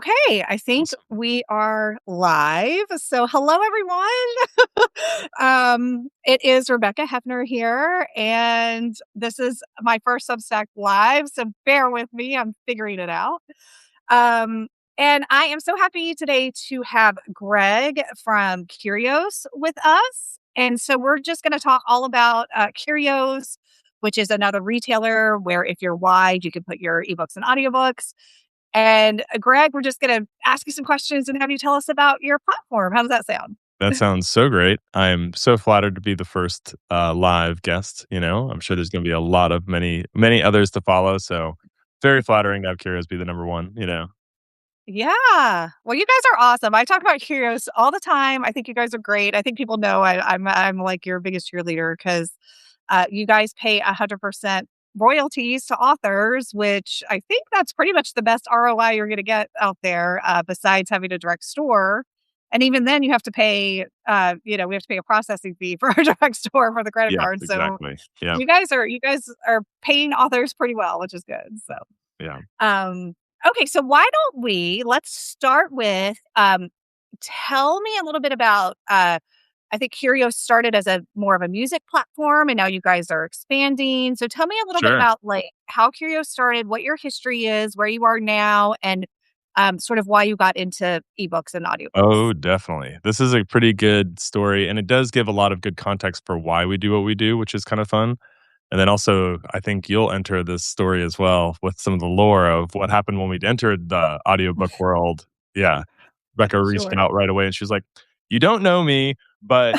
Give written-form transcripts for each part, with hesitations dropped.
Okay, I think Awesome. we are live. So, hello everyone. It is Rebecca Hefner here, and this is my first Substack live. So, bear with me; I'm figuring it out. Um, and I am so happy today to have Greg from Curios with us. And so, we're just going to talk all about Curios, which is another retailer where if you're wide, you can put your ebooks and audiobooks. And Greg, we're just going to ask you some questions and have you tell us about your platform. How does that sound? That sounds so great. I'm so flattered to be the first live guest. I'm sure there's going to be a lot of many others to follow. So very flattering to have Curios be the number one. Yeah. Well, you guys are awesome. I talk about Curios all the time. I think you guys are great. I think people know I'm like your biggest cheerleader because you guys pay 100% royalties to authors, which I think that's pretty much the best ROI you're going to get out there. Besides having a direct store, and even then you have to pay. We have to pay a processing fee for our direct store for the credit Yeah, card. So exactly. Yeah. you guys are paying authors pretty well, which is good. So. Yeah. Um, okay, so why don't let's start with tell me a little bit about I think Curios started as a more of a music platform and now you guys are expanding. So tell me a little bit Sure. about like how Curios started, what your history is, where you are now, and sort of why you got into ebooks and audiobooks. Oh, definitely. This is a pretty good story, and it does give a lot of good context for why we do what we do, which is kind of fun. And then also, I think you'll enter this story as well with some of the lore of what happened when we entered the audiobook world. Yeah. Becca reached Sure. out right away and she was like, "You don't know me, but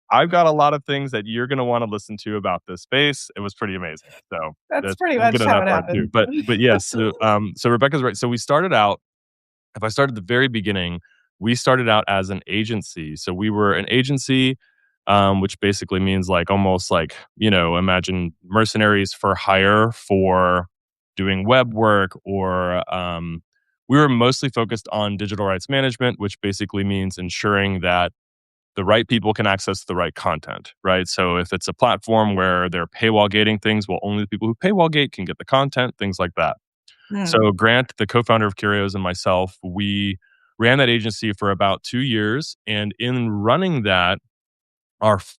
I've got a lot of things that you're going to want to listen to about this space." It was pretty amazing. So That's pretty we'll get much to how that it part too. happened. But yes, so Rebecca's right. So we started out, if I started at the very beginning, we started out as an agency. So we were an agency, which basically means like almost like, imagine mercenaries for hire for doing web work or we were mostly focused on digital rights management, which basically means ensuring that the right people can access the right content, right? So if it's a platform where they're paywall gating things, well, only the people who paywall gate can get the content, things like that. Hmm. So Grant, the co-founder of Curios, and myself, we ran that agency for about 2 years. And in running that,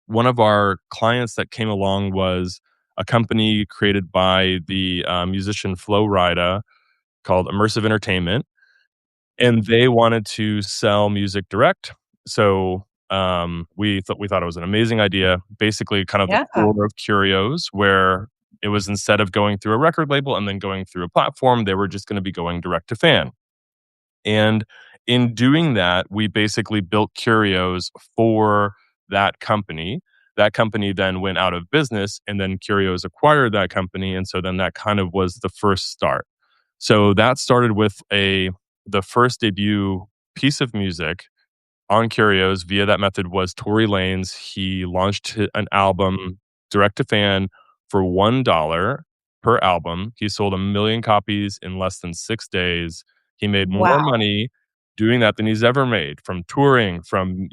one of our clients that came along was a company created by the musician Flo Rida called Immersive Entertainment, and they wanted to sell music direct. So we thought it was an amazing idea. Basically, kind of the Yeah. core of Curios, where it was instead of going through a record label and then going through a platform, they were just going to be going direct to fan. And in doing that, we basically built Curios for that company. That company then went out of business, and then Curios acquired that company. And so then that kind of was the first start. So that started with the first debut piece of music on Curios via that method was Tory Lanez. He launched an album direct to fan for $1 per album. He sold 1 million copies in less than 6 days. He made more Wow. money doing that than he's ever made from touring, from,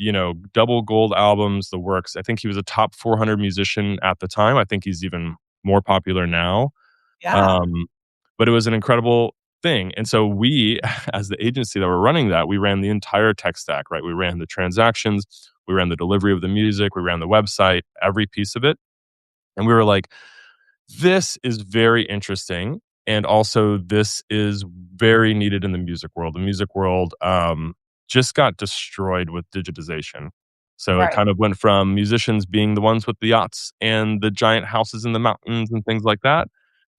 double gold albums, the works. I think he was a top 400 musician at the time. I think he's even more popular now. Yeah. Um, but it was an incredible thing. And so we, as the agency that were running that, we ran the entire tech stack, right? We ran the transactions, we ran the delivery of the music, we ran the website, every piece of it. And we were like, this is very interesting. And also, this is very needed in the music world. The music world just got destroyed with digitization. So it Right. kind of went from musicians being the ones with the yachts and the giant houses in the mountains and things like that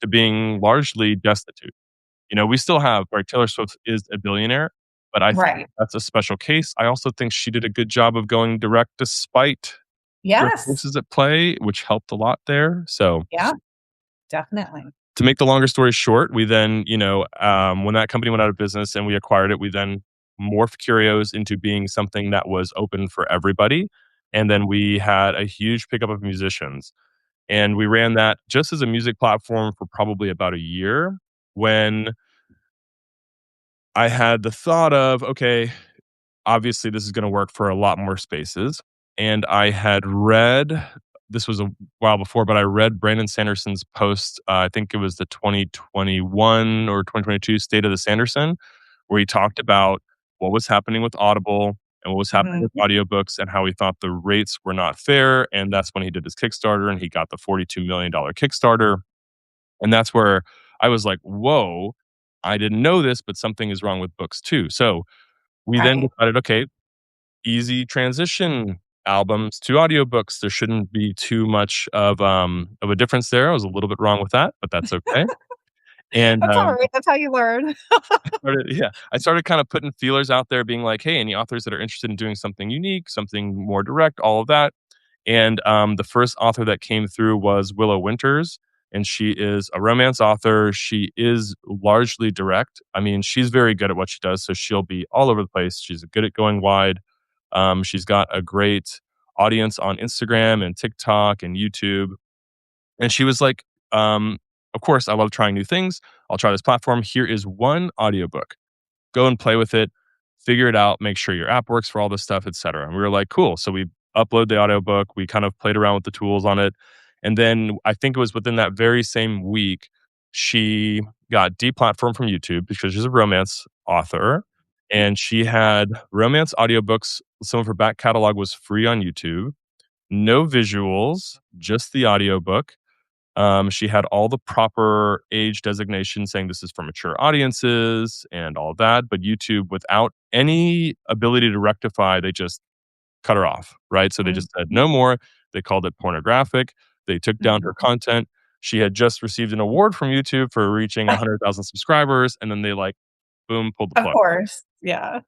to being largely destitute. We still have, right, Taylor Swift is a billionaire, but I think Right. that's a special case. I also think she did a good job of going direct despite the Yes. forces at play, which helped a lot there. So Yeah. Definitely. to make the longer story short, we then, when that company went out of business and we acquired it, we then morphed Curios into being something that was open for everybody. And then we had a huge pickup of musicians. And we ran that just as a music platform for probably about a year when I had the thought of, okay, obviously this is going to work for a lot more spaces. And I had read, this was a while before, but I read Brandon Sanderson's post. I think it was the 2021 or 2022 State of the Sanderson, where he talked about what was happening with Audible and what was happening with Mhm. audiobooks and how he thought the rates were not fair. And that's when he did his Kickstarter and he got the $42 million Kickstarter. And that's where I was like, whoa, I didn't know this, but something is wrong with books too. So we then Right. decided, okay, easy transition albums to audiobooks. There shouldn't be too much of a difference there. I was a little bit wrong with that, but that's okay. And That's alright, that's how you learn. I started kind of putting feelers out there, being like, hey, any authors that are interested in doing something unique, something more direct, all of that. And the first author that came through was Willow Winters, and she is a romance author. She is largely direct. I mean, she's very good at what she does, so she'll be all over the place. She's good at going wide. She's got a great audience on Instagram and TikTok and YouTube. And she was like, of course, I love trying new things. I'll try this platform. Here is one audiobook. Go and play with it, figure it out, make sure your app works for all this stuff, etc. And we were like, cool. So we upload the audiobook, we kind of played around with the tools on it. And then I think it was within that very same week, she got deplatformed from YouTube because she's a romance author. And she had romance audiobooks. Some of her back catalog was free on YouTube, no visuals, just the audiobook. She had all the proper age designation saying this is for mature audiences and all that, but YouTube, without any ability to rectify, they just cut her off, right? So they Mhm. just said no more. They called it pornographic. They took down her Mhm. content. She had just received an award from YouTube for reaching 100,000 subscribers, and then they like, boom, pulled the Of plug. course, yeah.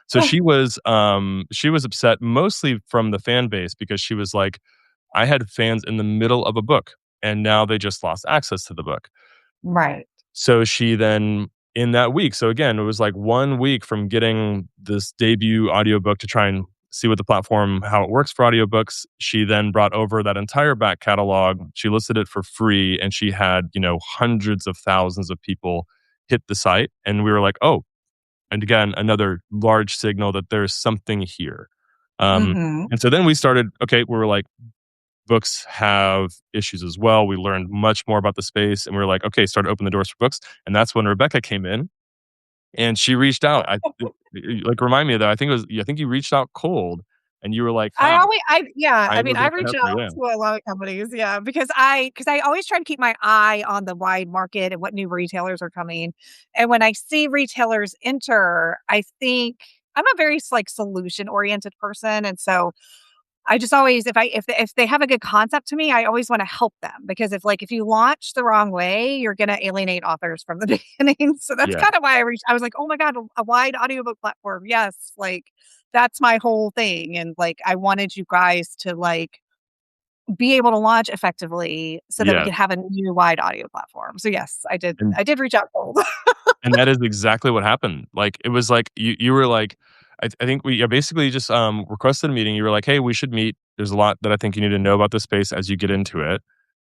So she was upset mostly from the fan base because she was like, I had fans in the middle of a book and now they just lost access to the book. Right. So she then in that week, so again, it was like 1 week from getting this debut audiobook to try and see what the platform how it works for audiobooks. She then brought over that entire back catalog. She listed it for free and she had, hundreds of thousands of people hit the site and we were like, "Oh, and again, another large signal that there's something here." Um, Mhm. and so then we started, okay, we were like, books have issues as well. We learned much more about the space and we were like, okay, start to open the doors for books. And that's when Rebecca came in and she reached out. Like remind me of that. I think you reached out cold and you were like, hi, I I mean, work I at reach Hefner. out Yeah. to a lot of companies, yeah, because I always try to keep my eye on the wide market and what new retailers are coming, and when I see retailers enter, I think I'm a very like, solution-oriented person, and so I just always if they have a good concept to me, I always wanna help them because if you launch the wrong way, you're gonna alienate authors from the beginning, so that's Yeah. kinda why I was like, "Oh my god, a wide audiobook platform, yes," like, that's my whole thing, and, like, I wanted you guys to, like, be able to launch effectively so that we Yeah. could have a new wide audio platform, so yes, And I did reach out cold. And that is exactly what happened. Like, it was like you were like, I think we basically just requested a meeting. You were like, hey, we should meet. There's a lot that I think you need to know about the space as you get into it.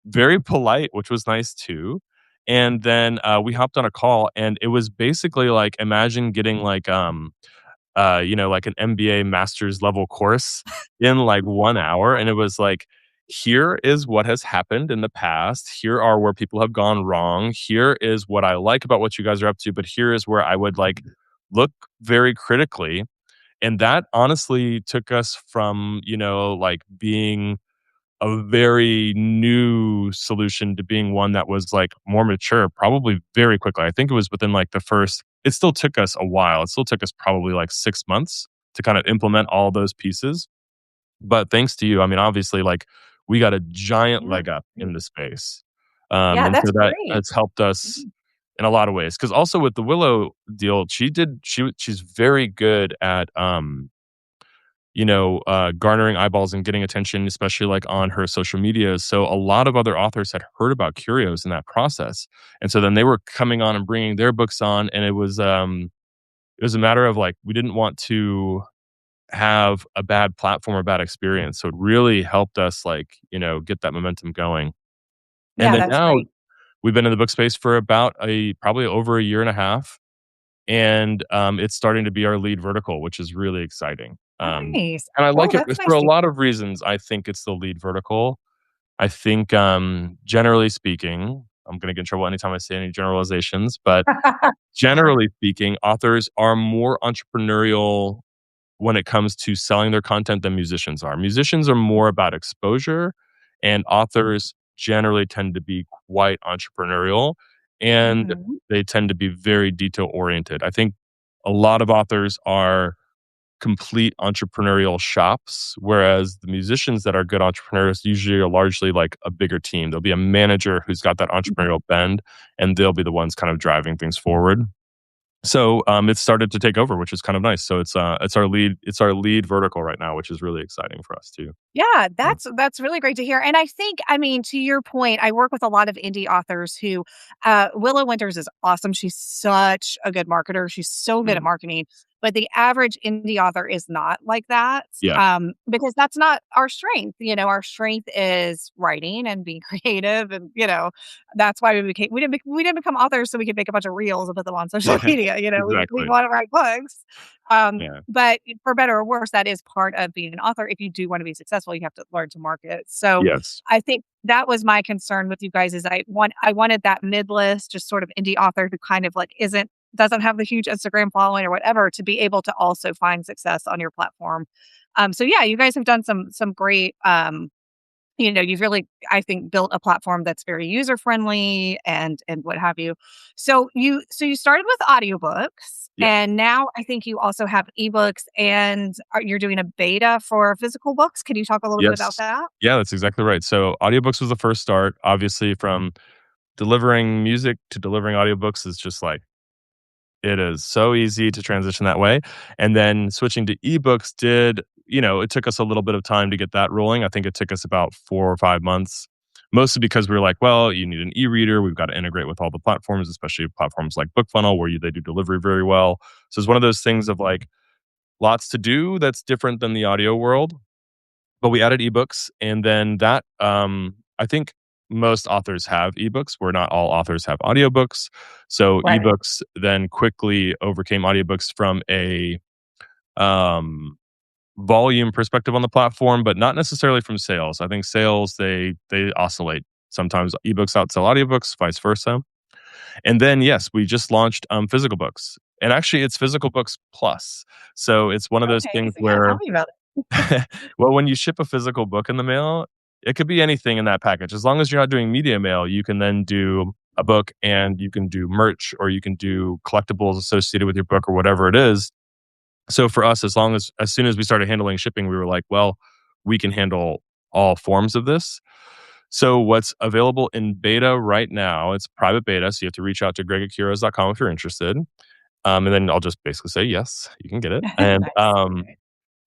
Very polite, which was nice too. And then we hopped on a call, and it was basically like imagine getting like like an MBA master's level course in like 1 hour. And it was like, here is what has happened in the past. Here are where people have gone wrong. Here is what I like about what you guys are up to. But here is where I would like look very critically. And that honestly took us from, like being a very new solution to being one that was like more mature probably very quickly. I think it was within like it still took us a while. It still took us probably like 6 months to kind of implement all those pieces. But thanks to you, I mean, obviously, like we got a giant Yeah, leg up great. in the space. Yeah, And that's so that great. has helped us Mhm. in a lot of ways. Cause also with the Willow deal, she's very good at, garnering eyeballs and getting attention, especially like on her social media. So a lot of other authors had heard about Curios in that process, and so then they were coming on and bringing their books on, and it was a matter of like we didn't want to have a bad platform or bad experience, so it really helped us like get that momentum going. And Yeah, then that's now great. we've been in the book space for about a probably over a year and a half, and it's starting to be our lead vertical, which is really exciting. Nice. And I Oh, like it that's for nice a to lot of reasons. I think it's the lead vertical. I think, generally speaking, I'm going to get in trouble anytime I say any generalizations, but generally speaking, authors are more entrepreneurial when it comes to selling their content than musicians are. Musicians are more about exposure, and authors generally tend to be quite entrepreneurial, and Mhm. they tend to be very detail oriented. I think a lot of authors are complete entrepreneurial shops, whereas the musicians that are good entrepreneurs usually are largely like a bigger team. There'll be a manager who's got that entrepreneurial bend, and they'll be the ones kind of driving things forward. So it's started to take over, which is kind of nice. So it's our lead vertical right now, which is really exciting for us too. Yeah, Yeah. that's really great to hear, and I think, I mean, to your point, I work with a lot of indie authors who, Willow Winters is awesome, she's such a good marketer, she's so good at Mm. marketing, but the average indie author is not like that, Yeah. because that's not our strength, our strength is writing and being creative and, that's why we didn't become authors so we could make a bunch of reels and put them on social media, we Exactly. wanna write books. Yeah. But for better or worse, that is part of being an author. If you do want to be successful, you have to learn to market. So Yes. I think that was my concern with you guys is I wanted that mid list, just sort of indie author who kind of like doesn't have the huge Instagram following or whatever to be able to also find success on your platform. So yeah, you guys have done some great you've really, I think, built a platform that's very user friendly and what have you. So you started with audiobooks Yeah. and now I think you also have ebooks and you're doing a beta for physical books. Can you talk a little bit about Yes. that? Yeah, that's exactly right. So audiobooks was the first start. Obviously, from delivering music to delivering audiobooks is just like it is so easy to transition that way. And then switching to ebooks it took us a little bit of time to get that rolling. I think it took us about 4 or 5 months, mostly because we were like, well, you need an e reader. We've got to integrate with all the platforms, especially platforms like BookFunnel, where they do delivery very well. So it's one of those things of like lots to do that's different than the audio world. But we added ebooks, and then I think most authors have ebooks, where not all authors have audiobooks. So Right. ebooks then quickly overcame audiobooks from a um, volume perspective on the platform, but not necessarily from sales. I think sales they oscillate. Sometimes ebooks outsell audiobooks, vice versa. And then yes, we just launched physical books, and actually it's physical books plus. So it's one of those Okay. things So yeah, tell where me about it. well, when you ship a physical book in the mail, it could be anything in that package. As long as you're not doing media mail, you can then do a book and you can do merch or you can do collectibles associated with your book or whatever it is. So for us, as soon as we started handling shipping, we were like, well, we can handle all forms of this. So what's available in beta right now, it's private beta. So you have to reach out to greg@curios.com if you're interested. And then I'll just basically say, yes, you can get it. And Nice.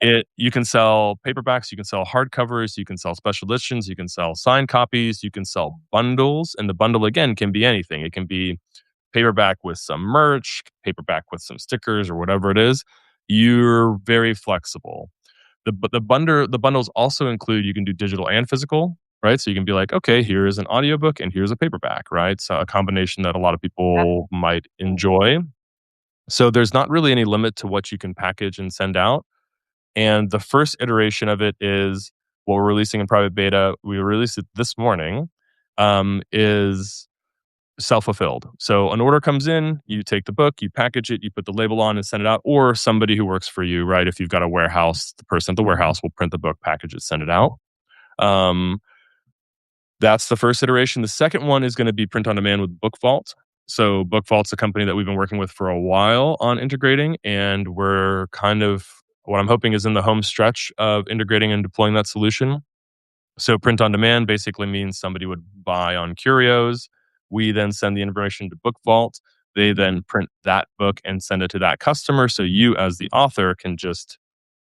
Okay. you can sell paperbacks, you can sell hardcovers, you can sell special editions, you can sell signed copies, you can sell bundles, and the bundle again can be anything. It can be paperback with some merch, paperback with some stickers or whatever it is. You're very flexible. The bundles also include you can do digital and physical, right? So you can be like, okay, here is an audiobook and here's a paperback, right? So a combination that a lot of That's people might cool. enjoy. So there's not really any limit to what you can package and send out. And the first iteration of it is what we're releasing in private beta. We released it this morning. Is self-fulfilled. So an order comes in, you take the book, you package it, you put the label on and send it out, or somebody who works for you, right? If you've got a warehouse, the person at the warehouse will print the book, package it, send it out. Um, that's the first iteration. The second one is going to be print on demand with Book Vault. So Book Vault's a company that we've been working with for a while on integrating, and we're kind of what I'm hoping is in the home stretch of integrating and deploying that solution. So print on demand basically means somebody would buy on Curios. We then send the information to Book Vault. They then print that book and send it to that customer. So you, as the author, can just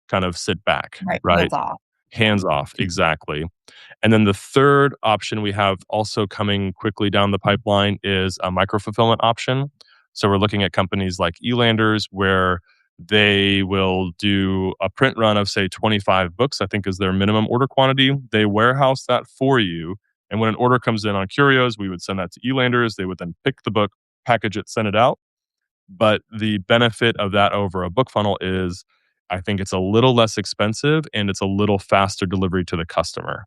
kind of sit back, Right. right? Hands off. Hands off, exactly. And then the third option we have also coming quickly down the pipeline is a micro fulfillment option. So we're looking at companies like Elanders where they will do a print run of say 25 books, I think is their minimum order quantity. They warehouse that for you. And when an order comes in on Curios, we would send that to Elanders. They would then pick the book, package it, send it out. But the benefit of that over a book funnel is I think it's a little less expensive and it's a little faster delivery to the customer.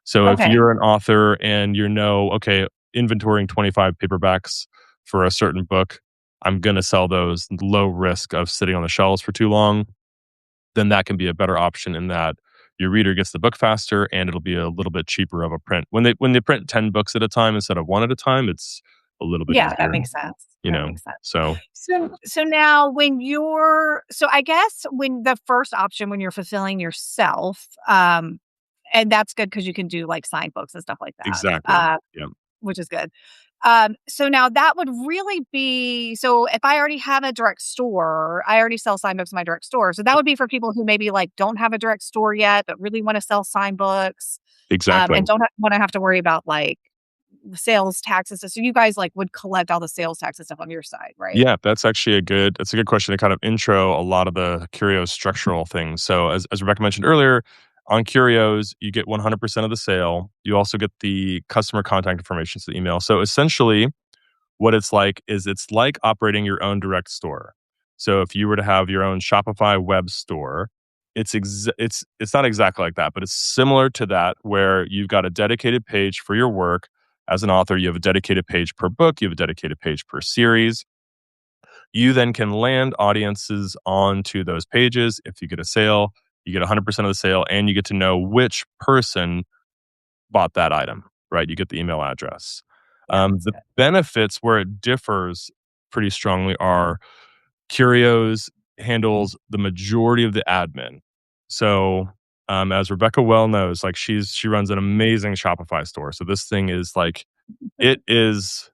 So if Okay. you're an author and okay, inventorying 25 paperbacks for a certain book, I'm going to sell those low risk of sitting on the shelves for too long, then that can be a better option in that your reader gets the book faster and it'll be a little bit cheaper of a print. When they print 10 books at a time instead of one at a time, it's a little bit Yeah, that easier, makes sense. That makes sense. So So now I guess when the first option when you're fulfilling yourself, and that's good because you can do, like, signed books and stuff like that, exactly. Yeah. which is good. So now that would really be so if I already have a direct store, I already sell signed books in my direct store. So that would be for people who maybe, like, don't have a direct store yet, but really wanna sell signed books, Exactly. and don't wanna have to worry about, like, the sales taxes. So you guys, like, would collect all the sales tax and stuff on your side, right? Yeah, that's a good question to kind of intro a lot of the Curios structural things. So as Rebecca mentioned earlier, on Curios, you get 100% of the sale. You also get the customer contact information to the email. So essentially, what it's like is it's like operating your own direct store. So if you were to have your own Shopify web store, it's not exactly like that, but it's similar to that where you've got a dedicated page for your work. As an author, you have a dedicated page per book, you have a dedicated page per series. You then can land audiences onto those pages. If you get a sale, you get 100% of the sale and you get to know which person bought that item, right? You get the email address. Yeah, that's The good. benefits where it differs pretty strongly are Curios handles the majority of the admin. So, as Rebecca well knows, like she runs an amazing Shopify store. So this thing is like it is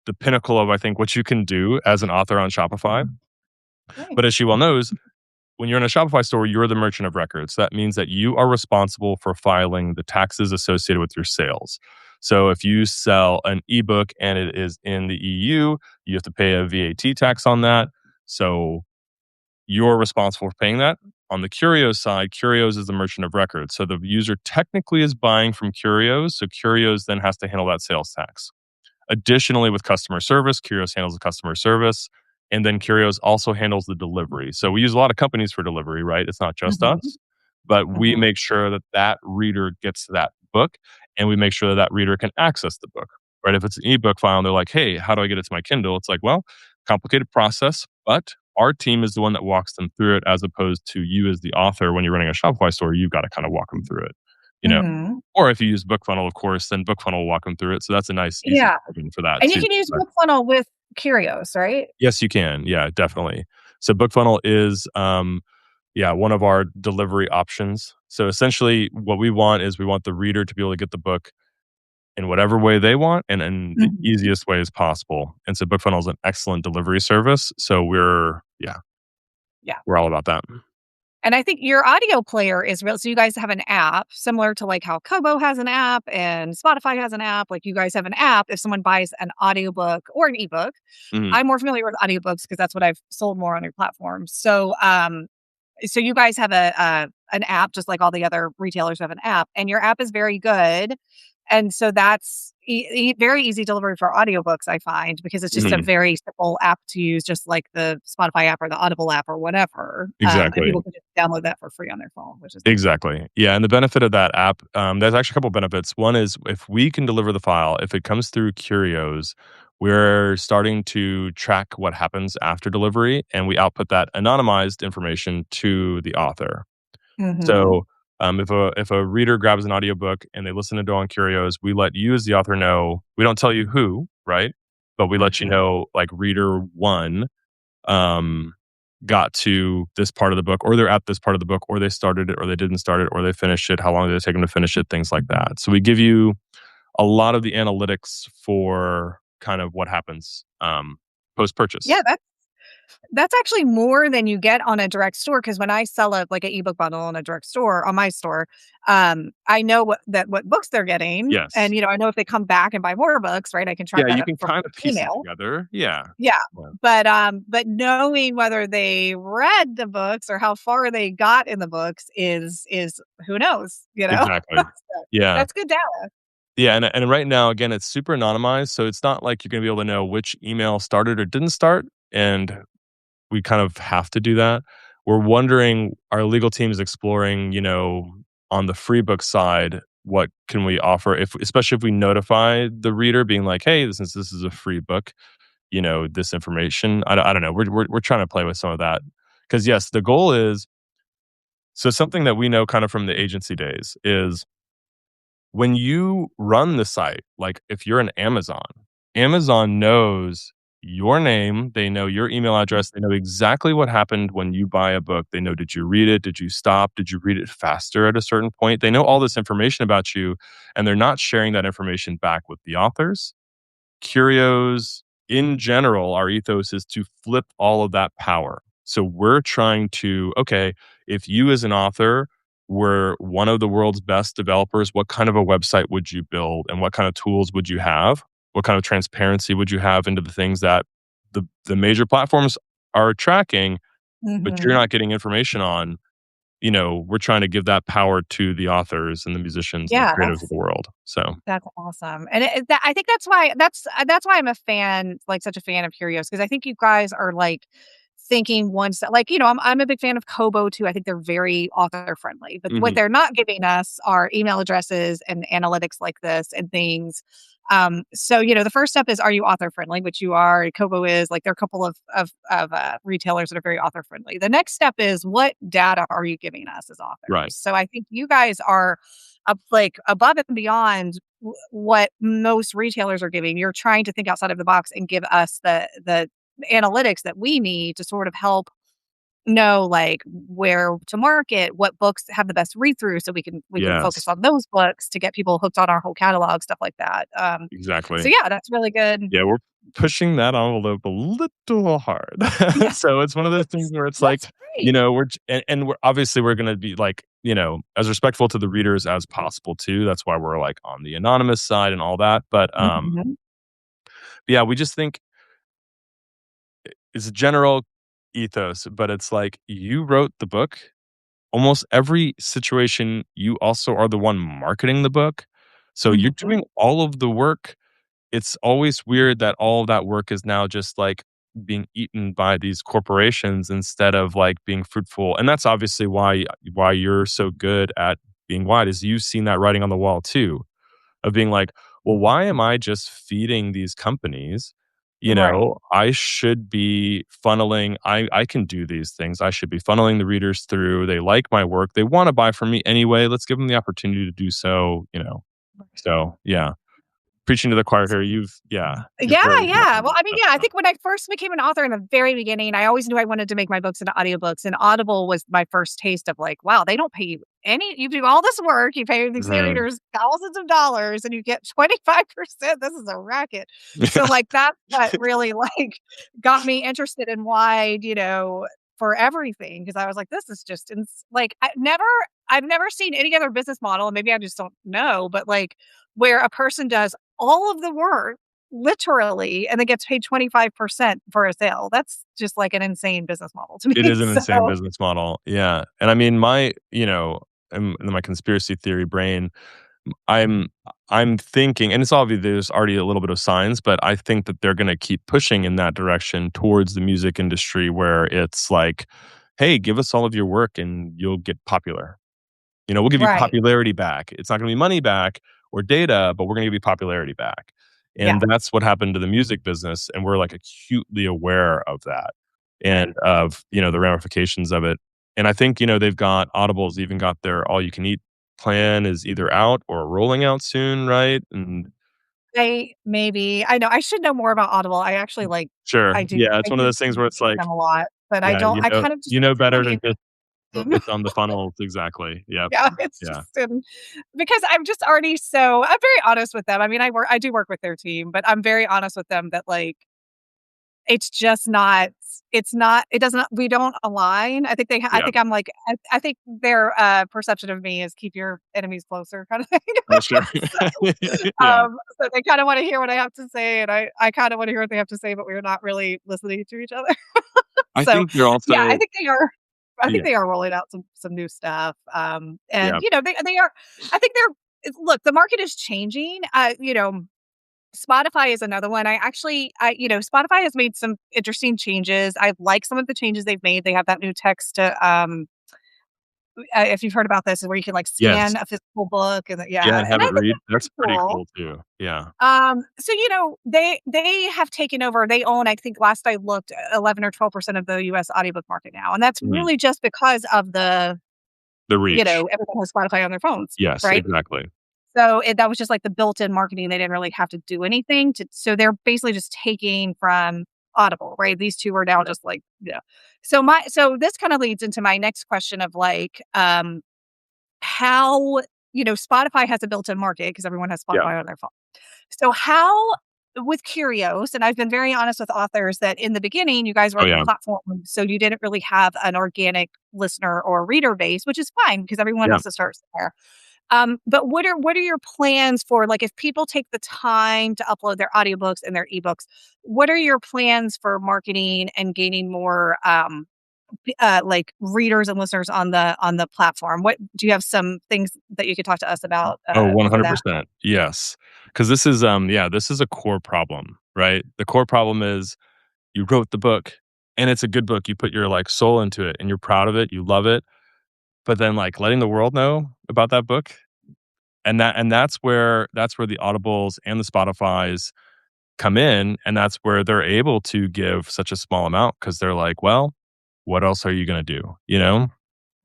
the pinnacle of I think what you can do as an author on Shopify. Nice. But as she well knows, when you're in a Shopify store, you're the merchant of record. So that means that you are responsible for filing the taxes associated with your sales. So if you sell an ebook and it is in the EU, you have to pay a VAT tax on that. So you're responsible for paying that. On the Curios side, Curios is the merchant of record. So the user technically is buying from Curios. So Curios then has to handle that sales tax. Additionally, with customer service, Curios handles the customer service. And then Curios also handles the delivery. So we use a lot of companies for delivery, right? It's not just Mhm, us, but we mhm. make sure that that reader gets that book and we make sure that that reader can access the book, right? If it's an ebook file and they're like, hey, how do I get it to my Kindle? It's like, well, complicated process, but our team is the one that walks them through it as opposed to you as the author. When you're running a Shopify store, you've got to kind of walk them through it, you know? Mhm. Or if you use BookFunnel, of course, then BookFunnel will walk them through it. So that's a nice, easy Yeah, plugin for that and you too. can use But BookFunnel with Curios, right? yes, you can. Yeah, definitely. So BookFunnel is, one of our delivery options. So essentially, what we want is we want the reader to be able to get the book in whatever way they want and in the Mhm. easiest way as possible. And so BookFunnel is an excellent delivery service. So Yeah. we're all about that. And I think your audio player is real so you guys have an app similar to, like, how Kobo has an app and Spotify has an app, like, you guys have an app if someone buys an audiobook or an ebook. Mhm. I'm more familiar with audiobooks because that's what I've sold more on your platform. So you guys have an app just like all the other retailers have an app, and your app is very good. And so that's very easy delivery for audiobooks, I find, because it's just a Mhm. very simple app to use, just like the Spotify app or the Audible app or whatever. And Exactly. people can just download that for free on their phone, which is nice. Exactly. Yeah, and the benefit of that app, there's actually a couple benefits. One is if we can deliver the file, if it comes through Curios, we're starting to track what happens after delivery, and we output that anonymized information to the author. Mhm. So, if a reader grabs an audiobook and they listen to it on Curios, we let you as the author know. We don't tell you who, right? But we let you Mhm. know, like reader one um, got to this part of the book, or they're at this part of the book, or they started it, or they didn't start it, or they finished it. How long did it take them to finish it? Things like that. So we give you a lot of the analytics for kind of what happens post Yeah, purchase. that's actually more than you get on a direct store, because when I sell like an ebook bundle on a direct store on my store, I know what books they're getting, Yes. and, I know if they come back and buy more books, right, I can track Yeah, that you up can from kind of piece it email. together. Yeah. Yeah, Yeah. but knowing whether they read the books or how far they got in the books is who knows, you know? Exactly. So, Yeah. that's good data. Yeah, and right now, again, it's super anonymized, so it's not like you're gonna be able to know which email started or didn't start, and we kind of have to do that. We're wondering, our legal team is exploring, on the free book side, what can we offer, if especially if we notify the reader being like, hey, since this is a free book, this information. I don't know. We're trying to play with some of that because yes, the goal is, so something that we know kind of from the agency days is when you run the site, like if you're an Amazon, Amazon knows your name, they know your email address, they know exactly what happened when you buy a book. They know, did you read it? Did you stop? Did you read it faster at a certain point? They know all this information about you, and they're not sharing that information back with the authors. Curios, in general, our ethos is to flip all of that power. So we're trying to, okay, if you as an author were one of the world's best developers, what kind of a website would you build and what kind of tools would you have? What kind of transparency would you have into the things that the major platforms are tracking, but you're Mhm. not getting information on? We're trying to give that power to the authors and the musicians and the Yeah, creatives of the world. So, that's awesome, and I think that's why I'm a fan, like, such a fan of Curios, because I think you guys are, like, thinking one step, like, I'm a big fan of Kobo too. I think they're very author friendly, but what mhm, they're not giving us are email addresses and analytics like this and things. So, the first step is, are you author friendly? Which you are. Kobo is, like, there are a couple of retailers that are very author friendly. The next step is, what data are you giving us as right. authors? So I think you guys are up, like, above and beyond what most retailers are giving. You're trying to think outside of the box and give us the analytics that we need to sort of help know, like, where to market, what books have the best read through, so we can focus Yes, on those books to get people hooked on our whole catalog, stuff like that. So exactly. yeah, that's really good. Yeah, we're pushing that envelope a little hard. Yeah, So it's one of those things that's where it's like, that's great. and we're obviously we're gonna be like, as respectful to the readers as possible too. That's why we're like on the anonymous side and all that. But Mhm. yeah, we just think it's a general ethos, but it's like you wrote the book. Almost every situation, you also are the one marketing the book. So you're Mhm. doing all of the work. It's always weird that all of that work is now just like being eaten by these corporations instead of like being fruitful. And that's obviously why you're so good at being wide, is you've seen that writing on the wall too, of being like, well, why am I just feeding these companies? Right. I should be funneling, I can do these things. I should be funneling the readers through. They like my work. They want to buy from me anyway. Let's give them the opportunity to do so. So yeah. Preaching to the choir here. You've Yeah, really yeah. nailed Well, it. I mean, yeah, I think when I first became an author in the very beginning, I always knew I wanted to make my books into audiobooks, and Audible was my first taste of, like, wow, they don't pay you you do all this work, you pay these Mhm. narrators thousands of dollars and you get 25%. This is a racket. So, like, that's what really, like, got me interested in why, for everything, because I was like, this is just like, I've never seen any other business model, and maybe I just don't know, but, like, where a person does all of the work literally, and then gets paid 25% for a sale. That's just, like, an insane business model to It me. is an insane So business model. Yeah. And I mean, in my conspiracy theory brain, I'm I'm thinking, and it's obvious there's already a little bit of signs, but I think that they're gonna keep pushing in that direction towards the music industry where it's like, "Hey, give us all of your work and you'll get popular." We'll give you right. popularity back. It's not gonna be money back or data, but we're gonna give you popularity back. Yeah. And that's what happened to the music business, and we're, like, acutely aware of that Right. and of, the ramifications of it. And I think, they've got Audible's even got their all you can eat plan is either out or rolling out soon, right? And I know I should know more about Audible. I actually, like, sure. Yeah, I it's one of do those things where it's use like, them a lot, but yeah, I kind of just you know better avoid than just them. focus on the funnels. Exactly. Yep. Yeah, it's Yeah. just because I'm very honest with them. I mean, I do work with their team, but I'm very honest with them that, like, it's just not it doesn't we don't align. I Yeah. think I'm like, I think their, perception of me is keep your enemies closer kind of thing. Oh, sure. So, Yeah. so they kinda wanna hear what I have to say, and I kinda wanna hear what they have to say, but we're not really listening to each other. I So, think they're yeah, also I think yeah, they are rolling out some new stuff, and, yeah. they are I think look, the market is changing. Spotify is another one. Spotify has made some interesting changes. I like some of the changes they've made. They have that new text to if you've heard about this, is where you can like Yes. scan a physical book and Yeah, yeah, and and have I it think read. that's That's pretty pretty cool. cool too. Yeah. So they have taken over. They own, I think, last I looked, 11 or 12% of the U.S. audiobook market now, and that's Mhm. really just because of the The reach. everyone has Spotify on their phones, Yes, right? exactly. So that was just like the built-in marketing. They didn't really have to do anything to. So they're basically just taking from Audible, right? These two are now just like yeah. So this kind of leads into my next question of like how Spotify has a built-in market because everyone has Yeah. Spotify on their phone. So how with Curios, and I've been very honest with authors that in the beginning you guys were Oh, like a yeah. platform, so you didn't really have an organic listener or reader base, which is fine because everyone Yeah. has to start somewhere. But what are your plans for like if people take the time to upload their audiobooks and their ebooks, what are your plans for marketing and gaining more like readers and listeners on the platform? What do you have some things that you could talk to us about Oh, for that? 100%. Yes. Because this is a core problem, right? The core problem is you wrote the book and it's a good book. You put your, like, soul into it and you're proud of it, you love it, but then, like, letting the world know about that book, and that's where the Audibles and the Spotifys come in, and that's where they're able to give such a small amount because 'cause they're like, "Well, what else are you gonna do?" You know?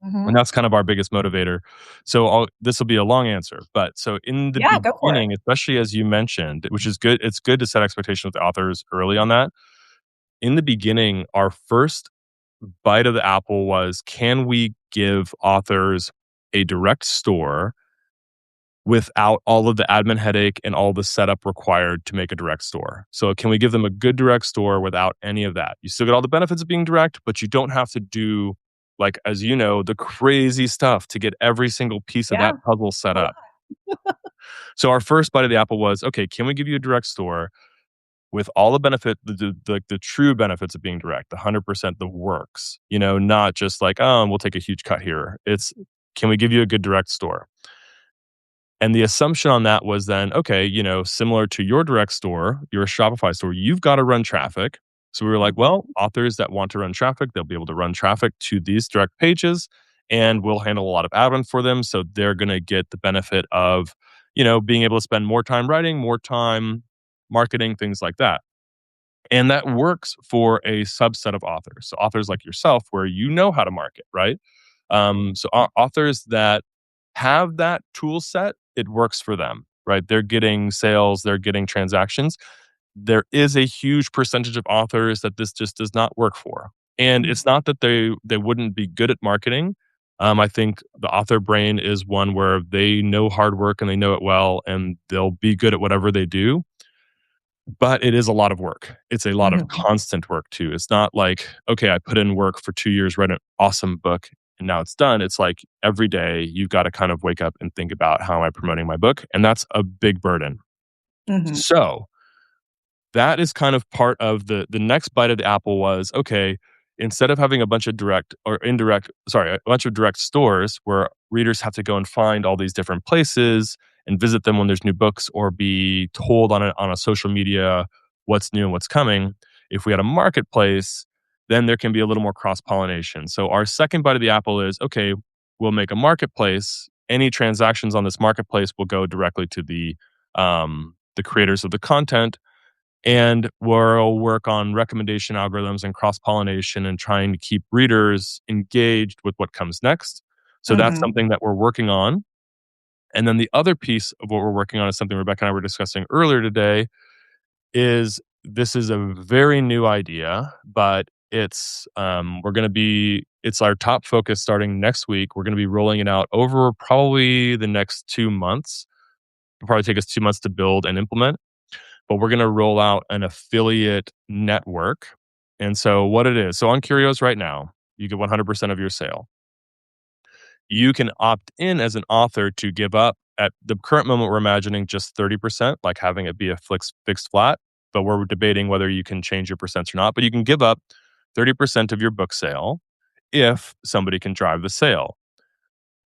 And Mhm. that's kind of our biggest motivator. So this will be a long answer, but so in the Yeah, go for it. beginning, especially as you mentioned, which is good, it's good to set expectations with the authors early on that. In the beginning, our first bite of the apple was, can we give authors a direct store without all of the admin headache and all the setup required to make a direct store? So can we give them a good direct store without any of that? You still get all the benefits of being direct, but you don't have to do, like, as you know, the crazy stuff to get every single piece of Yeah. that puzzle set A lot. up. So our first bite of the apple was, okay, can we give you a direct store with all the benefit, the true benefits of being direct, the 100%, the works, not just like, oh, we'll take a huge cut here. It's, can we give you a good direct store? And the assumption on that was then, okay, similar to your direct store, your Shopify store, you've got to run traffic. So we were like, well, Mhm. authors that want to run traffic, they'll be able to run traffic to these direct pages and we'll handle a lot of admin for them. So they're going to get the benefit of, being able to spend more time writing, more time marketing, things like that. And that works for a subset of authors. So authors like yourself, where you know how to market, right? So authors that have that tool set, it works for them, right? They're getting sales, they're getting transactions. There is a huge percentage of authors that this just does not work for. And Mhm. it's not that they wouldn't be good at marketing. I think the author brain is one where they know hard work and they know it well, and they'll be good at whatever they do, but it is a lot of work. It's a lot of Mhm. constant work too. It's not like, okay, I put in work for 2 years, read an awesome book, and now it's done. It's like every day you've got to kind of wake up and think about, how am I promoting my book? And that's a big burden. Mhm. So that is kind of part of the next bite of the apple was, okay, instead of having a bunch of direct or indirect, sorry, a bunch of direct stores where readers have to go and find all these different places and visit them when there's new books or be told on a social media what's new and what's coming, if we had a marketplace, then there can be a little more cross pollination. So our second bite of the apple is, okay, we'll make a marketplace. Any transactions on this marketplace will go directly to the creators of the content, and we'll work on recommendation algorithms and cross pollination and trying to keep readers engaged with what comes next. So that's Mhm. something that we're working on. And then the other piece of what we're working on is something Rebecca and I were discussing earlier today. Is this is a very new idea, but it's our top focus starting next week. We're going to be rolling it out over probably the next 2 months. It'll probably take us 2 months to build and implement, but we're going to roll out an affiliate network. And so what it is, so on Curios right now, you get 100% of your sale. You can opt in as an author to give up, at the current moment, we're imagining just 30%, like having it be a fixed flat, but we're debating whether you can change your percents or not. But you can give up 30% of your book sale if somebody can drive the sale.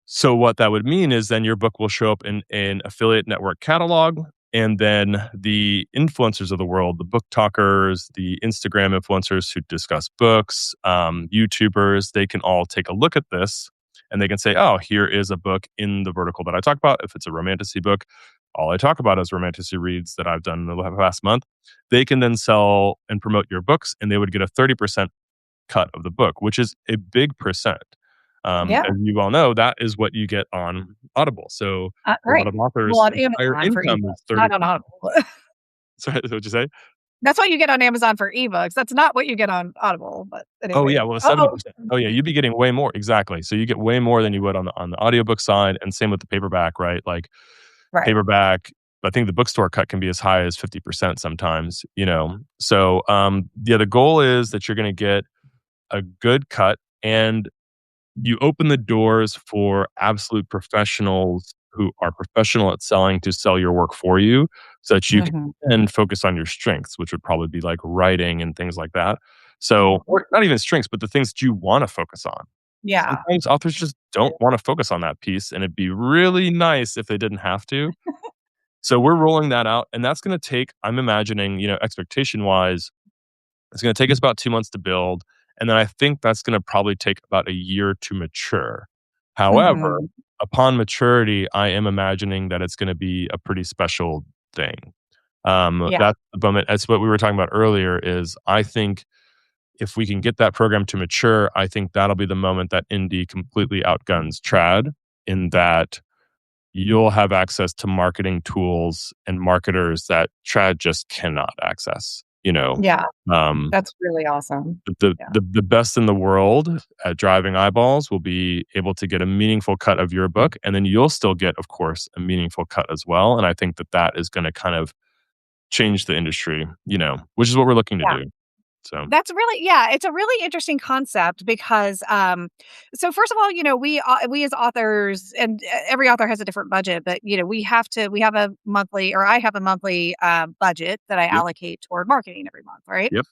So what that would mean is then your book will show up in an affiliate network catalog, and then the influencers of the world, the book talkers, the Instagram influencers who discuss books, YouTubers, they can all take a look at this and they can say, oh, here is a book in the vertical that I talk about. If it's a romantasy book, all I talk about is romantasy reads that I've done in the past month. They can then sell and promote your books, and they would get a 30% cut of the book, which is a big percent. Yeah. As you all know, that is what you get on Audible. So a lot Right. of Well, authors' on entire Amazon for income is ebooks, not on 30%. Audible. Sorry, what'd you say? That's what you get on Amazon for ebooks. That's not what you get on Audible, but Oh, yeah, anyway. well, Oh, 70%. Oh, yeah, you'd be getting way more. Exactly. So you get way more than you would on the audiobook side, and same with the paperback, right? Like, right. paperback, I think the bookstore cut can be as high as 50% sometimes, you know? So, yeah, the goal is that you're gonna get a good cut, and you open the doors for absolute professionals who are professional at selling to sell your work for you so that you can Mhm. then focus on your strengths, which would probably be like writing and things like that. So, Mhm. or not even strengths, but the things that you want to focus on. Yeah. Sometimes authors just don't want to focus on that piece, and it'd be really nice if they didn't have to. So we're rolling that out, and that's going to take, I'm imagining, expectation wise, it's going to take us about 2 months to build. And then I think that's going to probably take about a year to mature. However, Mhm. upon maturity, I am imagining that it's going to be a pretty special thing. Yeah. That's the moment. That's what we were talking about earlier. Is I think if we can get that program to mature, I think that'll be the moment that indie completely outguns trad. In that you'll have access to marketing tools and marketers that trad just cannot access. Yeah. Um, That's really awesome. the, Yeah. the the best in the world at driving eyeballs will be able to get a meaningful cut of your book, and then you'll still get, of course, a meaningful cut as well. And I think that that is going to kind of change the industry, which is what we're looking to Yeah. do. So, That's really yeah, it's a really interesting concept because, so first of all, we as authors and every author has a different budget, but, we have a monthly or I have a monthly, budget that I yep, allocate toward marketing every month, right? yep,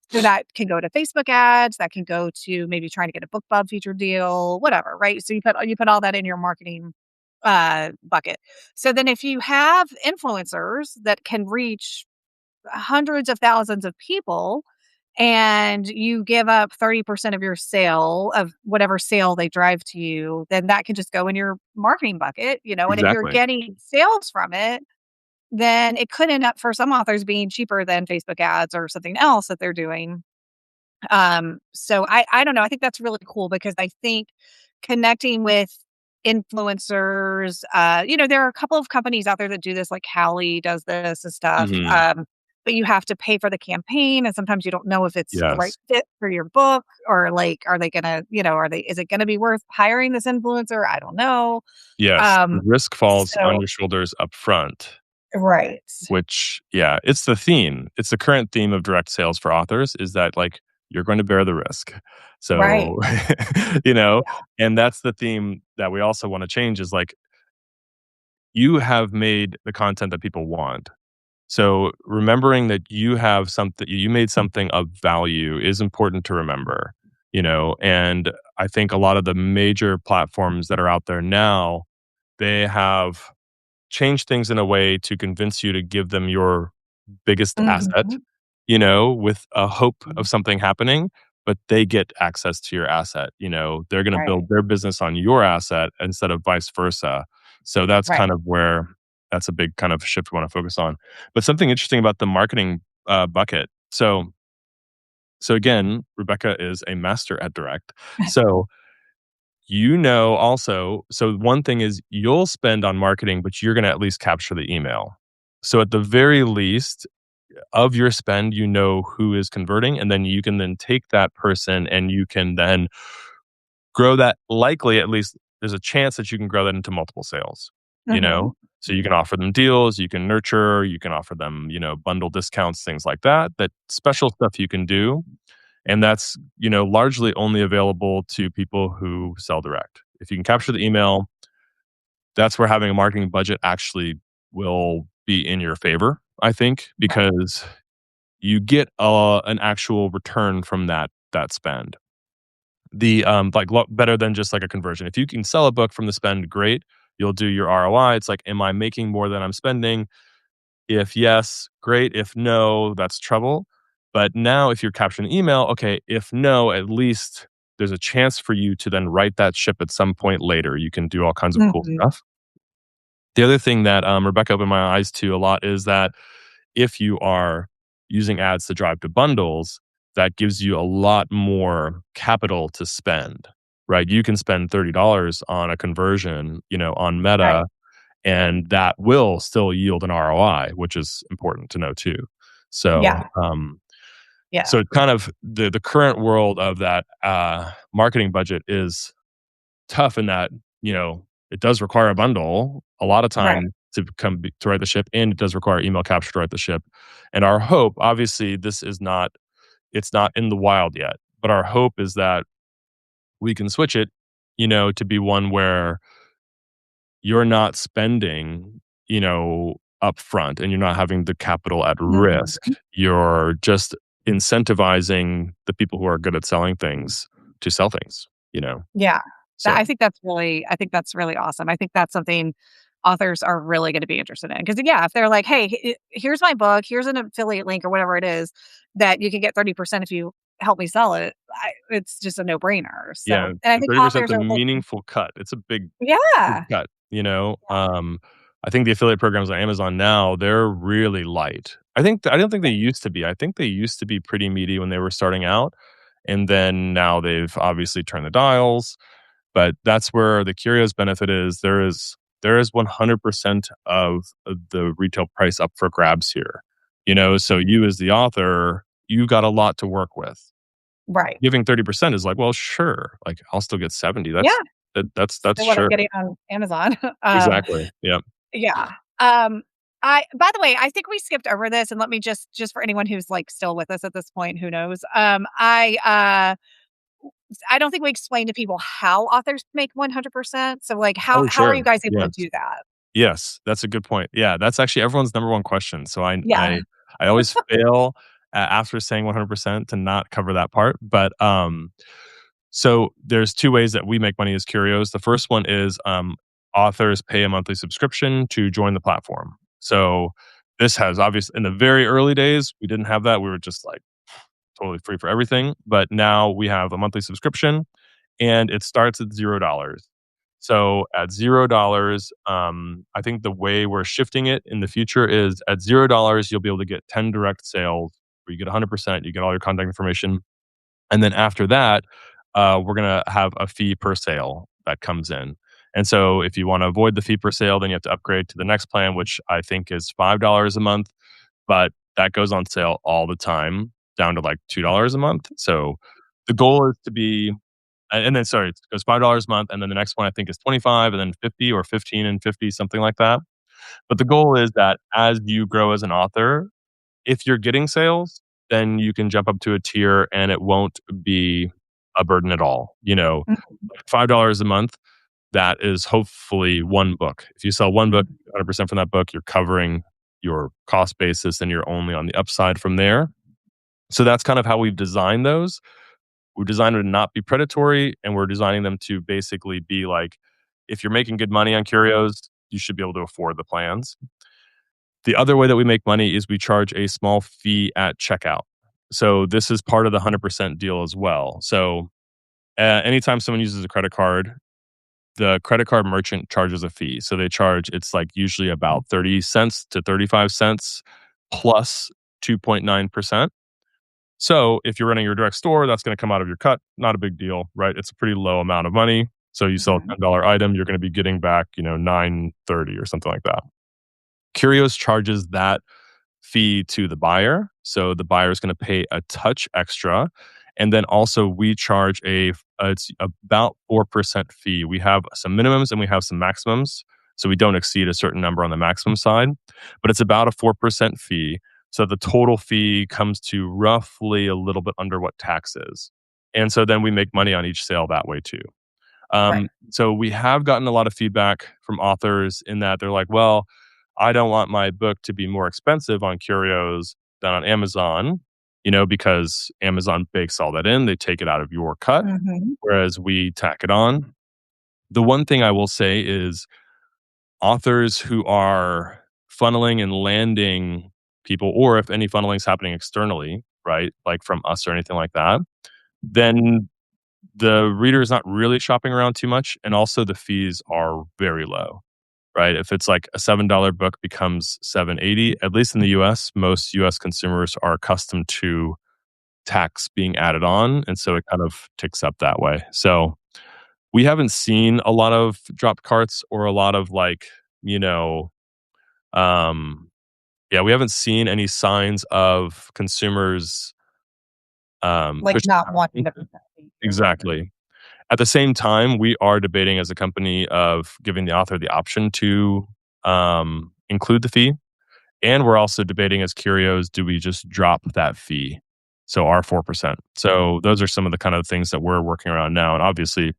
So that can go to Facebook ads, that can go to maybe trying to get a book club feature deal, whatever, right? So you put all that in your marketing, bucket. So then if you have influencers that can reach hundreds of thousands of people and you give up 30% of your sale of whatever sale they drive to you, then that can just go in your marketing bucket, and if you're exactly. getting sales from it, then it could end up for some authors being cheaper than Facebook ads or something else that they're doing. So I don't know. I think that's really cool because I think connecting with influencers, there are a couple of companies out there that do this, like Hallie does this and stuff. Hmm. But you have to pay for the campaign, and sometimes you don't know if it's the right Yes, fit for your book or like, are they gonna, is it gonna be worth hiring this influencer? I don't know. yes. The Um, risk falls on so your shoulders up front. right, Which, yeah, it's the theme. It's the current theme of direct sales for authors is that, like, you're going to bear the risk. right, So, you know, yeah, and that's the theme that we also want to change is like, you have made the content that people want. So remembering that you made something of value is important to remember, and I think a lot of the major platforms that are out there now, they have change things in a way to convince you to give them your biggest asset, hmm with a hope of something happening, but they get access to your asset. They're going to right, build their business on your asset instead of vice versa. So that's right, kind of where that's a big kind of shift we want to focus on. But something interesting about the marketing bucket. So again, Rebecca is a master at direct. So also, so one thing is you'll spend on marketing, but you're going to at least capture the email. So at the very least of your spend, who is converting, and then you can then take that person and you can then grow that. Likely, at least there's a chance that you can grow that into multiple sales, you hmm know? So you can offer them deals, you can nurture, you can offer them, bundle discounts, things like that, that special stuff you can do. And that's, largely only available to people who sell direct. If you can capture the email, that's where having a marketing budget actually will be in your favor, I think, right, because you get an actual return from that spend. The like better than just like a conversion. If you can sell a book from the spend, great. You'll do your ROI. It's like, am I making more than I'm spending? If yes, great. If no, that's trouble. But now, if you're capturing email, okay. If no, at least there's a chance for you to then write that ship at some point later. You can do all kinds of cool Mhm. stuff. The other thing that Rebecca opened my eyes to a lot is that if you are using ads to drive to bundles, that gives you a lot more capital to spend, right? You can spend $30 on a conversion, on Right. Meta, and that will still yield an ROI, which is important to know too. So, Yeah. Yeah. so kind of the current world of that marketing budget is tough in that it does require a bundle a lot of Right. time to write the ship, and it does require email capture to write the ship. And our hope, obviously, it's not in the wild yet, but our hope is that we can switch it, to be one where you're not spending, upfront, and you're not having the capital at risk. Mhm. You're just incentivizing the people who are good at selling things to sell things. Yeah. So I think that's really awesome. I think that's something authors are really gonna be interested in because yeah, if they're like, "Hey, here's my book, here's an affiliate link or whatever it is that you can get 30% if you help me sell it," it's just a no-brainer. So yeah, and I and think 30% authors a are like meaningful cut. It's a big yeah. cut. Yeah. I think the affiliate programs on Amazon now, they're really light. I don't think they used to be. I think they used to be pretty meaty when they were starting out, and then now they've obviously turned the dials. But that's where the Curios benefit is. There is 100% of the retail price up for grabs here. So you as the author, you got a lot to work with. Right. Giving 30% is like, well, sure. Like, I'll still get 70. Yeah. That's Still what I'm sure. getting on Amazon. Exactly. Yeah. Yeah. Um, by the way, I think we skipped over this, and let me just for anyone who's, like, still with us at this point, who knows? I don't think we explained to people how authors make 100%. So, like, how Oh, how are sure. you guys able to Yes. do that? Yes, that's a good point. Yeah, that's actually everyone's number one question. So I Yeah. I I always fail after saying 100% to not cover that part. But so there's two ways that we make money as Curios. The first one is authors pay a monthly subscription to join the platform. So this has obviously in the very early days we didn't have that. We were just like totally free for everything. But now we have a monthly subscription, and it starts at $0. So at $0, I think the way we're shifting it in the future is at $0, you'll be able to get 10 direct sales where you get 100%, you get all your contact information. And then after that, we're going to have a fee per sale that comes in. And so if you want to avoid the fee per sale, then you have to upgrade to the next plan, which I think is $5 a month, but that goes on sale all the time down to like $2 a month. So the goal is to be and then sorry, it goes $5 a month, and then the next one I think is 25, and then 50 or 15 and 50, something like that. But the goal is that as you grow as an author, if you're getting sales, then you can jump up to a tier and it won't be a burden at all. Mhm. Like $5 a month, that is hopefully one book. If you sell one book, Mhm. 100% from that book, you're covering your cost basis and you're only on the upside from there. So that's kind of how we've designed those. We're designed to not be predatory, and we're designing them to basically be like, if you're making good money on Curios, you should be able to afford the plans. The other way that we make money is we charge a small fee at checkout. So this is part of the 100% deal as well. So anytime someone uses a credit card, the credit card merchant charges a fee. So they charge, it's like usually about 30 cents to 35 cents plus 2.9%. So if you're running your direct store, that's going to come out of your cut. Not a big deal, right? It's a pretty low amount of money. So you sell a Mhm. $10 item, you're going to be getting back, 9.30 or something like that. Curios charges that fee to the buyer. So the buyer is going to pay a touch extra. And then also we charge it's about 4% fee. We have some minimums and we have some maximums. So we don't exceed a certain number on the maximum side, but it's about a 4% fee. So the total fee comes to roughly a little bit under what tax is. And so then we make money on each sale that way too. Right. So we have gotten a lot of feedback from authors in that they're like, well, I don't want my book to be more expensive on Curios than on Amazon, because Amazon bakes all that in. They take it out of your cut, Mhm. whereas we tack it on. The one thing I will say is authors who are funneling and landing people, or if any funneling is happening externally, right, like from us or anything like that, then the reader is not really shopping around too much, and also the fees are very low, right? If it's like a $7 book becomes 7.80, at least in the US, most US consumers are accustomed to tax being added on, and so it kind of ticks up that way. So, we haven't seen a lot of dropped carts or a lot of like, you know, um yeah, we haven't seen any signs of consumers Like pushing not out. wanting to pay that fee or whatever. Exactly. At the same time, we are debating as a company of giving the author the option to include the fee. And we're also debating as Curios, do we just drop that fee? So our 4%. So those are some of the kind of things that we're working around now. And obviously,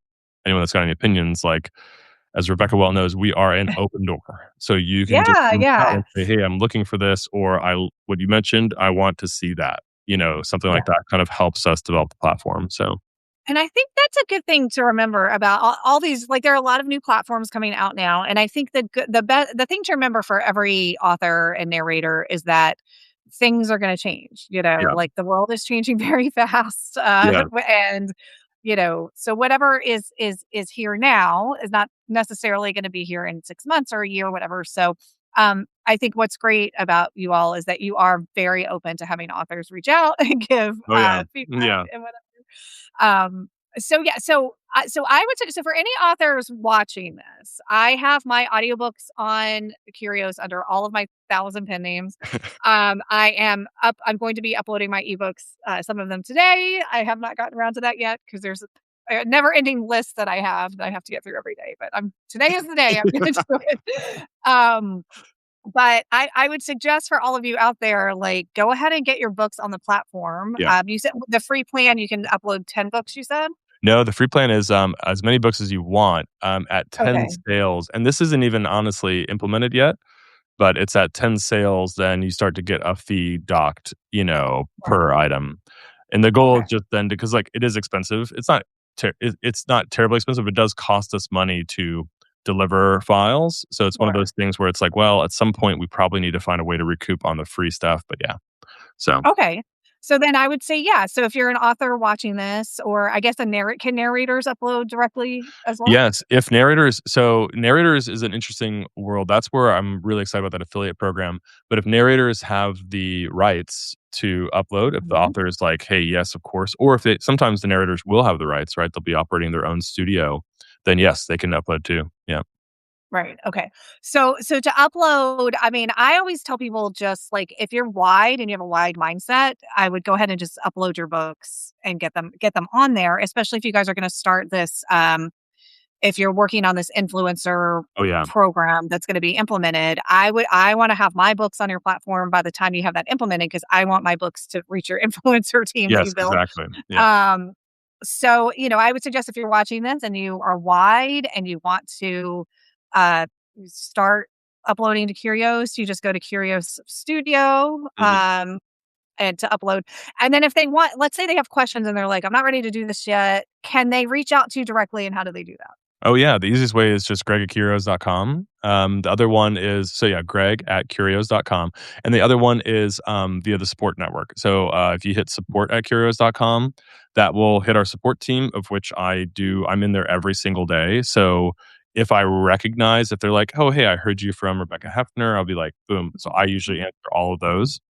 anyone that's got any opinions, like as Rebecca well knows, we are an open door. So you can just Yeah, reach out yeah. and say, hey, I'm looking for this, or what you mentioned, I want to see that. Something Yeah. like that kind of helps us develop the platform. So And I think that's a good thing to remember about all these. Like, there are a lot of new platforms coming out now, and I think the thing to remember for every author and narrator is that things are going to change. yeah. Like the world is changing very fast, Yeah. and so whatever is here now is not necessarily going to be here in 6 months or a year, or whatever. So, I think what's great about you all is that you are very open to having authors reach out and give Oh yeah. feedback Yeah. and whatever. So I would say, so for any authors watching this, I have my audiobooks on Curios under all of my 1,000 pen names. I'm going to be uploading my ebooks, some of them today. I have not gotten around to that yet because there's a never ending list that I have to get through every day. But today is the day I'm going to do it. But I would suggest for all of you out there, like, go ahead and get your books on the platform. Yeah. You said the free plan, you can upload 10 books, you said? No, the free plan is as many books as you want at 10 Okay. sales. And this isn't even honestly implemented yet, but it's at 10 sales, then you start to get a fee docked, Right. per item. And the goal Okay. is just then because like it is expensive. It's not terribly expensive. It does cost us money to deliver files. So it's one of Sure. those things where it's like, well, at some point we probably need to find a way to recoup on the free stuff. But yeah. So Okay. So then I would say, yeah. So if you're an author watching this, or I guess can narrators upload directly as well? yes, narrators is an interesting world. That's where I'm really excited about that affiliate program. But if narrators have the rights to upload, if the Mhm. author is like, "Hey, yes, of course," or if sometimes the narrators will have the rights, right? They'll be operating their own studio. Then yes, they can upload too. Yeah. Right. Okay. So to upload, I mean, I always tell people, just like, if you're wide and you have a wide mindset, I would go ahead and just upload your books and get them on there, especially if you guys are going to start this. If you're working on this influencer Oh yeah. program that's going to be implemented, I want to have my books on your platform by the time you have that implemented, because I want my books to reach your influencer team that Yes, you built. exactly. Yeah. Um, so, I would suggest, if you're watching this and you are wide and you want to uh, start uploading to Curios, you just go to Curios Studio, Mhm. and to upload. And then if they want, let's say they have questions and they're like, I'm not ready to do this yet, can they reach out to you directly, and how do they do that? Oh, yeah. The easiest way is just greg@curios.com. The other one is, so yeah, greg@curios.com. And the other one is via the support network. So if you hit support@curios.com, that will hit our support team, of which I'm in there every single day. So if I recognize, if they're like, oh, hey, I heard you from Rebecca Hefner, I'll be like, boom. So I usually answer all of those.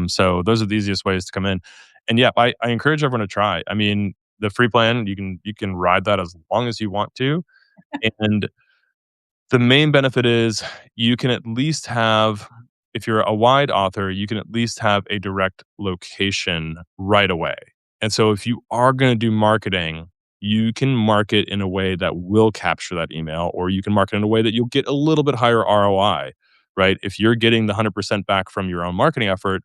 So those are the easiest ways to come in. And yeah, I encourage everyone to try. I mean, the free plan, you can ride that as long as you want to. And the main benefit is you can at least have, if you're a wide author, you can at least have a direct location right away. And so if you are going to do marketing, you can market in a way that will capture that email, or you can market in a way that you'll get a little bit higher ROI, right? If you're getting the 100% back from your own marketing effort,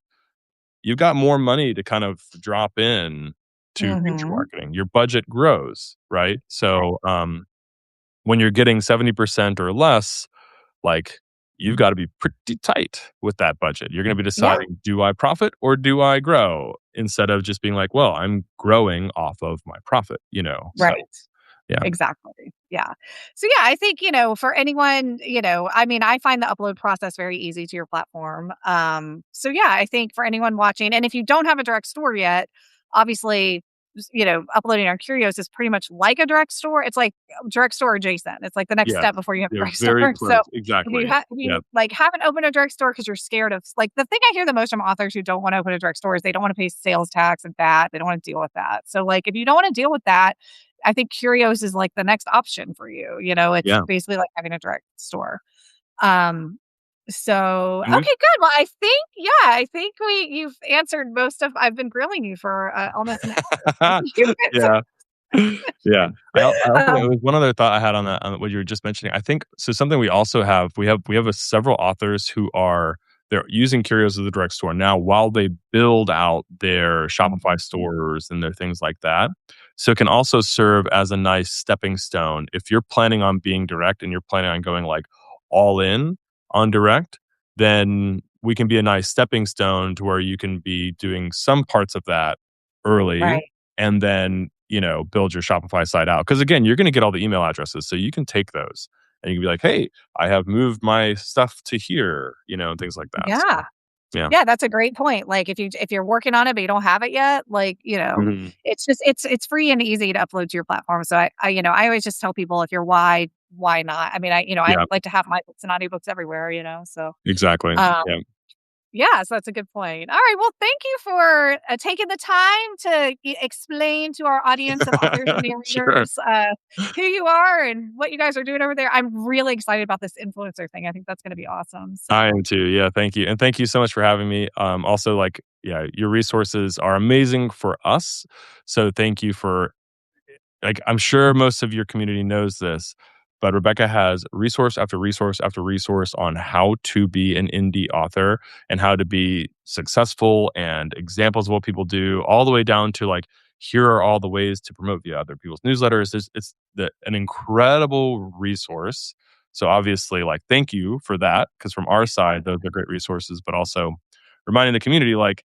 you've got more money to kind of drop in to future Mhm. marketing. Your budget grows, right? Right. So when you're getting 70% or less, like you've got to be pretty tight with that budget. You're going to be Yeah. deciding, do I profit or do I grow? Instead of just being like, well, I'm growing off of my profit. So Right. yeah. Exactly. Yeah. So yeah, I think, for anyone, I mean, I find the upload process very easy to your platform. So yeah, I think for anyone watching, and if you don't have a direct store yet, obviously uploading on Curios is pretty much like a direct store. It's like direct store adjacent. It's like the next Yes. step before you have a They're direct very store. So close. Exactly. if Yeah. you like haven't opened a direct store because you're scared of like the thing I hear the most from authors who don't want to open a direct store is they don't want to pay sales tax and that. They don't want to deal with that. So like if you don't want to deal with that, I think Curios is like the next option for you. It's Yeah. basically like having a direct store. Um, so And we okay, good. Well, I think you've answered most of. I've been grilling you for almost an hour. So you've answered. Yeah. Yeah. I also there Um, was one other thought I had on that, on what you were just mentioning. I think so something we also have, we have several authors who are they're using Curios as a direct store now while they build out their Shopify stores and their things like that. So it can also serve as a nice stepping stone. If you're planning on being direct and you're planning on going like all in on direct, then we can be a nice stepping stone to where you can be doing some parts of that early right. and then build your Shopify site out, because again you're going to get all the email addresses, so you can take those and you can be like, hey, I have moved my stuff to here, and things like that. So Yeah. yeah. Yeah, that's a great point. Like if you're working on it but you don't have it yet, like, Mhm. it's just it's free and easy to upload to your platform. So I always just tell people if you're why not? I mean, I Yeah, like to have my books and audiobooks everywhere, so exactly. um Yeah. yeah, so that's a good point. All right, well, thank you for taking the time to explain to our audience of authors and Sure. narrators who you are and what you guys are doing over there. I'm really excited about this influencer thing. I think that's going to be awesome. I So am too. Yeah, thank you. And thank you so much for having me. Also, like, yeah, your resources are amazing for us. So thank you for, like, I'm sure most of your community knows this, but Rebecca has resource after resource after resource on how to be an indie author and how to be successful and examples of what people do, all the way down to like, here are all the ways to promote via other people's newsletters. An incredible resource. So obviously, like, thank you for that, because from our side, those are great resources, but also reminding the community, like,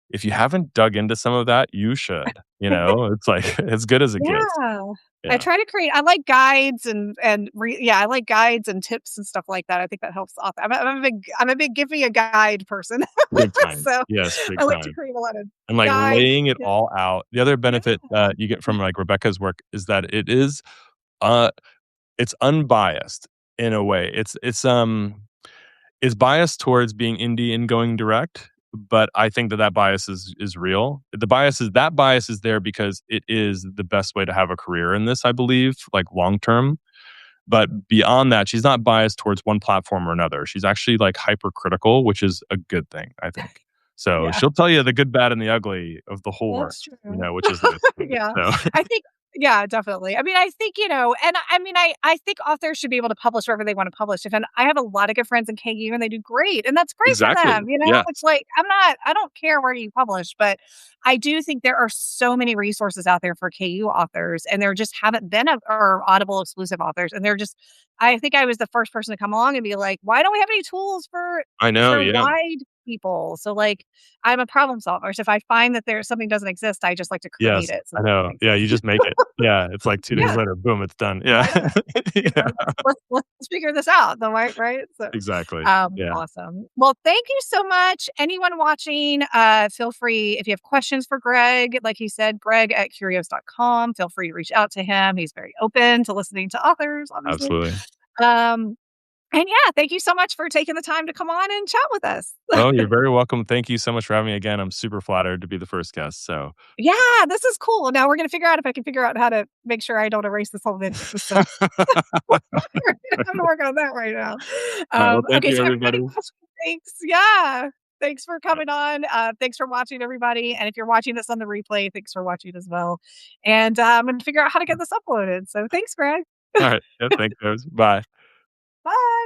if you haven't dug into some of that, you should. It's like as good as it gets. yeah. I Yeah, try to create I like guides I like guides and tips and stuff like that. I think that helps author. I'm a big give me a guide person. big time. So Yes, big I like to time. create a lot of And like guides. laying it Yeah. all out. The other Yeah. benefit that you get from like Rebecca's work is that uh it's unbiased in a way. It's biased towards being indie and going direct, but I think that bias is real. That bias is there because it is the best way to have a career in this, I believe, like long term. But beyond that, she's not biased towards one platform or another. She's actually like hypercritical, which is a good thing, I think. So Yeah. she'll tell you the good, bad, and the ugly of the whole work, That's true. which is nice too. Yeah. So I think yeah, definitely. I mean, I think, and I mean, I think authors should be able to publish wherever they want to publish. And I have a lot of good friends in KU and they do great. And that's great for exactly. them. Yeah. It's like, I don't care where you publish, but I do think there are so many resources out there for KU authors and there just haven't been or Audible exclusive authors. And they're just, I think I was the first person to come along and be like, why don't we have any tools I know. for Yeah. wide people? So like, I'm a problem solver. So if I find that there's something doesn't exist, I just like to create Yes. it so I that it know. Yeah. You exists. just make it. Yeah. It's like 2 days Yeah, later, boom, it's done. Yeah. why not? You Yeah. know, let's figure this out, though, right? So, Exactly. Yeah. awesome. Well, thank you so much. Anyone watching, feel free if you have questions for Greg, like he said, Greg at curios.com. Feel free to reach out to him. He's very open to listening to authors, obviously. Absolutely. Um, and yeah, thank you so much for taking the time to come on and chat with us. Oh, you're very welcome. Thank you so much for having me again. I'm super flattered to be the first guest. So Yeah, this is cool. Now we're gonna figure out if I can figure out how to make sure I don't erase this whole system. I'm working on that right now. all right. Well, thank Okay, you, so everybody everybody. watching, thanks. Yeah. Thanks for coming on. Thanks for watching, everybody. And if you're watching this on the replay, thanks for watching as well. And I'm going to figure out how to get this uploaded. So thanks, Greg. All right. Yeah, thanks, guys. Bye. Bye.